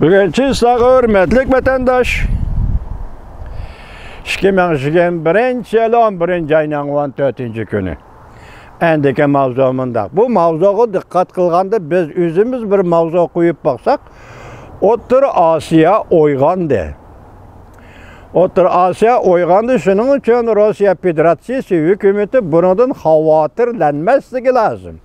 Bugünkü sağı hürmetlik vatandaş. 2021 yıl 11 ayının 14. günü. Endiki mavzumunda. Bu mavzuğa dikkat kılganda biz özümüz bir mavzu koyup baksak, Otur Asiya oygandı. Otur Asiya oygandı. Şunun için Rusya Federasyonu hükümeti bundan xavotirlenmesliği lazım.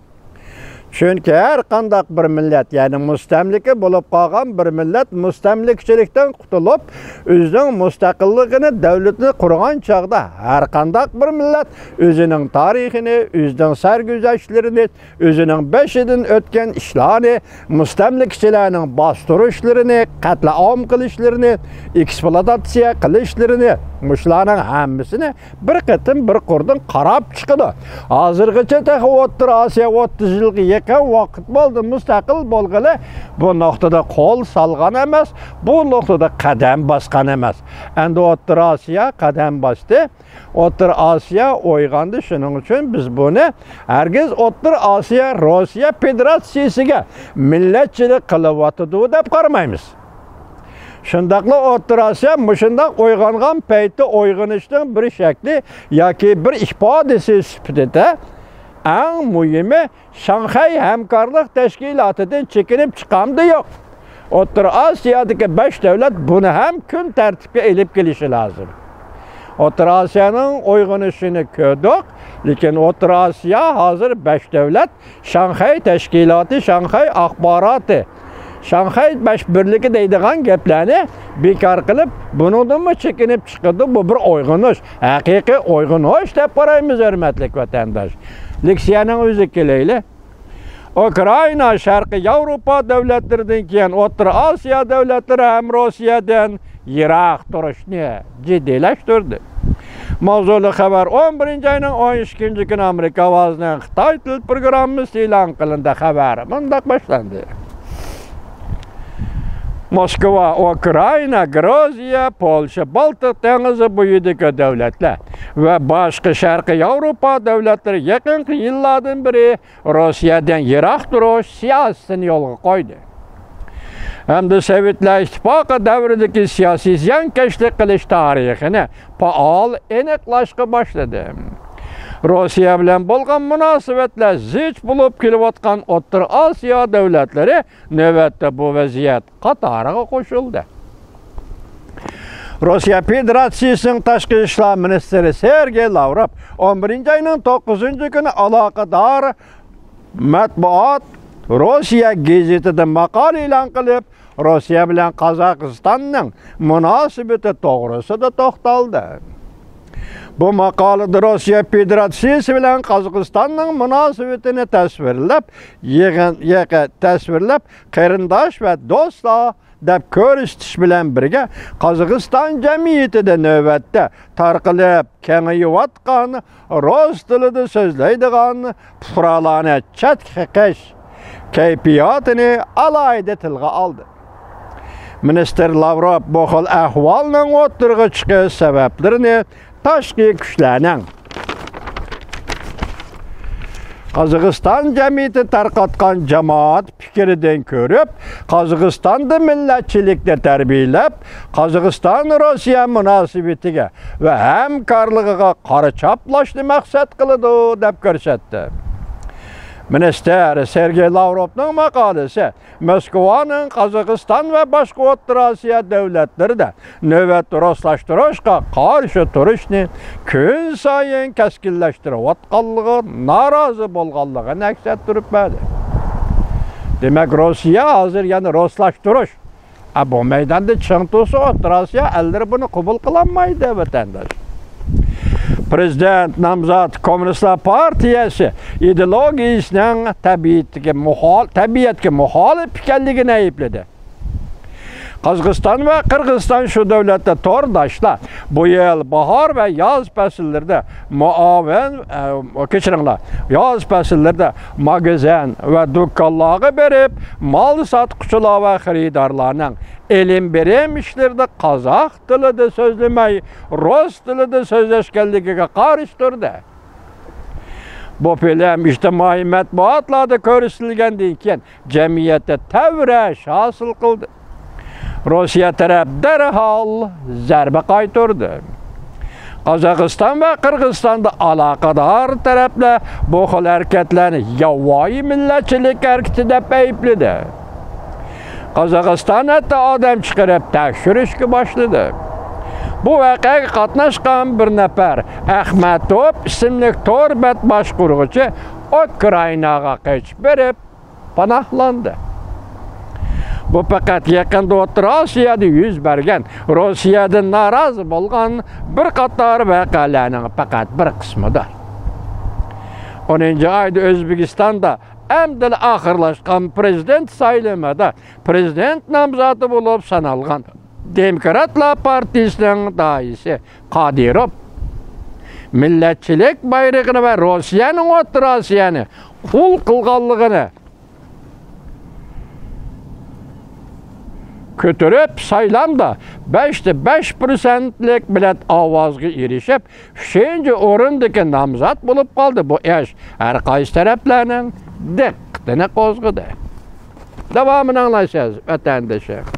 Çünkü her qandaq bir millet, yani müstemlike bulup qalğan bir millet müstemlikçilikten qutulup, özünün müstakilligini, devletini qurğan çağda her qandaq bir millet özünün tarixini, özünün sərgüzəştlərini, özünün beşidin ötken işlerini, müstemlikçilerinin bastırışlarını, qatliam qilishlerini, eksploatasiya qilishlerini, muşlarının hamısını bir qıtım bir qurdun qarab çıqıdı. Hazırgıca təxi Otur Asiya 30 yılғы yakın vakit oldu müstakil bolğalı. Bu noktada kol salgan emas, bu noktada kadem baskan emas. Endi Otur Asiya kadem bastı. Otur Asiya oygandı. Şunun için biz bunu herkes Otur Asiya Rusya Federasyasıga milletçilik kılıvatıdı dep qarmaymiz. Şundaqla Otur Asiya muşundaq oyganğan peyti oyğanışdın bir şekli yoki bir ifadesi süpüdede en mühimi Şanghay Hemkarlık Teşkilatı'dan çekinip çıkamdı yok. Otur Asya'daki 5 devlet bunu hem gün tertipke elip gelişi lazım. Otur Asya'nın oyğanışını köydük. Lakin Otur Asya hazır 5 devlet Şanghay Teşkilatı, Şanghay Akbaratı, Şanghay 5 birligi deydiğen geplerini bekar kılıp bundan mı çekinip çıkıldı? Bu bir oyğanış. Hakiki oyğanış dep qaraymiz hürmetlik vatandaş. Leksiyanın özü keleyle. Ukrayna, Şarkı Avrupa devletlerinden keyin Otur Asya devletleri hem Rusya'dan yirak duruşunu ciddileştirdi. Mavzulu haber 11. ayının 12. günü Amerika avazının Xitay Til programı ilan kılındı haber. Bundak başlandı. Moskva, Ukrayna, Gruzya, Polşa, Baltık denizi boyudaki devletler ve başka Şarkı Avrupa devletleri yakın yıllardan beri Rusya'dan yirak duruş siyasetini yolga koydu. Hem de Sovetler İttifakı devrideki siyasi ziyankeşlik kılıç tarihini faal eniqlaşqa başladı. Rusya bilen bolgan münasebetler zich bulup kelivatkan Otur Asya devletleri növbette bu vaziyet qatarıga qoşuldu. Rusya Federasyası'nın Taşqi İşler Ministri Sergey Lavrov 11. ayının 9. günü alaqadar matbuat Rusya gazetede maqala e'lon qilib, Rusya bilen Qozog'istonning münasebeti to'g'risida to'xtaldi. Bu makalada Rusya Federasyası bilen Qozog'istonning münasebetini tasvirlab, qarindosh ve do'stlar deb ko'rsatish bilen birga Qozog'iston jamiyatida navbatda tarqalib kengayayotgan rus tilida so'zlaydigan fuqarolarni chatqiqish kayfiyatini alayda tilga oldi. Minister Lavrov bu xil ahvolning o'tirg'i chiqish sabablarini tashqi kuchlarning Qozog'iston jamiyati tarqatgan jamoat fikridan ko'rib, Qozog'istonda millatchilikni tarbiyalab, Qozog'iston Rossiya munosabatiga va hamkorligiga qora chaplashni maqsad qiladi deb ko'rsatdi. Minister Sergey Lavrovning maqolasi Moskvaning Qozog'iston va boshqa Otur Asiya devletlerida navbat rostlaştirishga qarshi turishni kun sayin keskinlashtirayotganligi, norozi bo'lganligini aks ettiribdi. Demak, Rossiya hozir yana rostlashtirish. Bu maydonda ching tursa Otur Asiya elleri bunu qabul qilolmaydi vatandosh. Prezident namzat Komünistlar Partiyasi ideologiyasining tabiatga muxolif ekanligini aybladi. Qozog'iston va Qirg'iziston shu davlatda to'rdoshlar bu yil bahor va yoz fasllarida yoz fasllarida magazin va do'konlarga berib, mol sotquchilar va xaridorlarning elim berim işlerde Qozoq tilida so'zlamay, rus tilida so'zlashganligiga qarshi turdi. Bu film ijtimoiy matbuotlarda ko'rsatilgandan keyin jamiyatda tavrash hosil qildi. Rossiya taraf derhal zərbe qaytardı. Qozog'iston va Qirg'izistonda aloqador taraflar bu xil harakatlarni yovvoyi millatchilik harakati deb aybladi. Qozog'iston hatto odam chiqarib tekshirishga boshladi. Bu voqeaga qatnashgan bir nafar Ahmatov ismli torbat boshqaruvchi Ukrainaga qochib berib panohlandi. Bu faqat yaqin O'rta Osiyoda yuz bergan, Rossiyadan norozi bo'lgan bir qator voqealarning faqat bir qismidir. 10-oyda O'zbekistonda amdil oxirlashgan prezident saylamada prezident nomzodi bo'lib sanalgan Demokratlar partiyasining raisi Qodirov millatchilik bayrog'ini va Rossiyaning O'rta Osiyoni qul qilganligini ko'tarib saylamda 5% bilan ovozga erishib, 3-chi o'rindagi nomzod bo'lib qoldi. Bu ish har qaysi taraflarning diqqatini qo'zg'adi. Davomini anglashasiz, vatandoshlar.